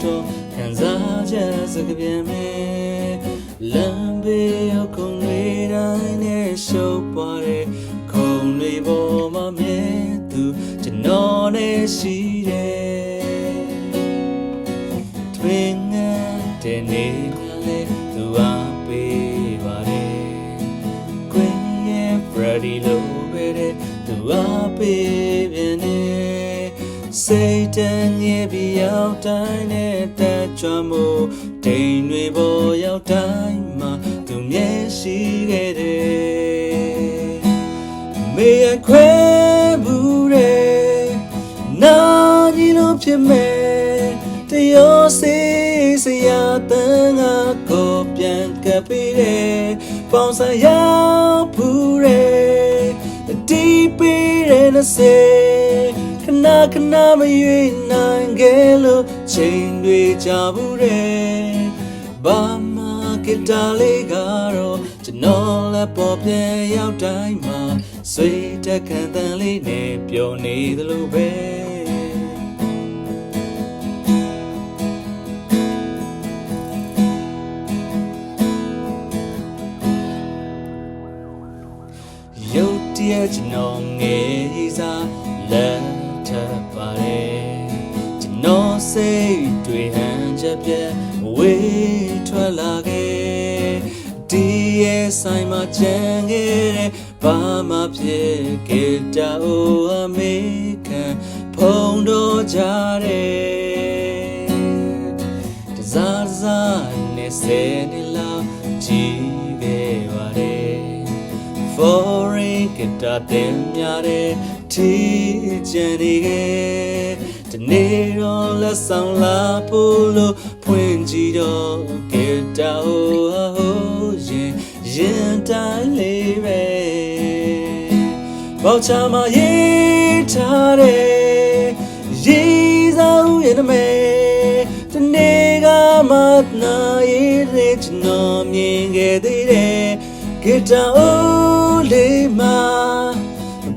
တော်ခံစားချက်စကားပြန်မယ်လမ်းဘေးရောက်ခုံတွေတိုင်းနဲ့ရှုပ်ပွားတဲ့ခုံတွေပေါ်မှာမြဲသူကျွန်တော်နဲ့ရှိတယ်တွင်ငန်းတဲ့နေလေသူအားပေးပါတယ်ကွင်းရဲ့ Freddy လိုပဲတဲ့သူအားပေးပြန်နေစိတ်တန်ရဲ့ပြီးရောက်တိုင်းနဲ့တက်ကြွမှုဒိန်တွေပေါ်ရောက်တိုင်းမှာသူမျက်ရှိခဲ့တယ်မေရခွဲဘူးတဲ့နာကြီးလို့ဖြစ်မဲ့တရောစေးစရာတန်ငါကိုပြန်ကပ်ပြီးတယ်ပေါင်ဆိုင်ရောက်ဘူးတဲ့ဒီပေးတဲ့နစေခဏမရွေးနိုင်ခဲ့လို့ချိန်တွေကြာဘူးတဲ့ဘာမှဂီတာလေးကတော့ကျွန်တော်လည်းပေါ်ပြန်ရောက်တိုင်းမှာဆွေးတက်ခံတန်လေးနဲ့ပျော်နေသလိုပဲရုပ်တရက်ကျွန်တော်ငယ်ရေးစားလက်ထပ်ပါတယ်ကျွန်တော်စိတ်တွေဟန်ချက်ပြဲဝေးထွက်လာခဲ့ဒီရဲ့ဆိုင်မှာကြံခဲ့တဲ့ဘာမှဖြစ်ခဲ့တာအိုအမေခံဖုံးတော့ကြတယ်တစားနဲ့ဆယ်နှစ်လောက်ကြည့်ခဲ့ပါတယ်Foreign guitar တင်များတဲ့တီးချင်နေခဲ့တနေ့တော့လက်ဆောင်လာဖို့လို့ဖွင့်ကြည့်တော့ guitar ရင်တိုင်းလေးပဲပေါချမှာရေးထားတဲ့ရေးစားဦးရဲ့နမဲတနေ့ကမှနာရေးတဲ့ကျွန်တော်မြင်ခဲ့သေးတယ်Guitarလေးမှာ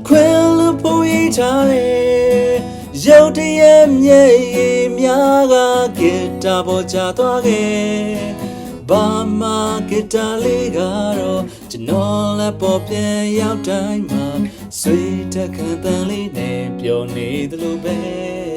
ခွဲလို့ပုံရိပ်ထားတယ်ရုပ်တရက်မျက်ရည်များက Guitar ပေါ်ချသွားခဲ့ဘာမှ Guitar လေးကတော့ကျွန်တော်လည်းပေါ်ပြန်ရောက်တိုင်းမှာဆွေးတက်ခံတန်လေးနဲ့ပျော်နေသလိုပဲ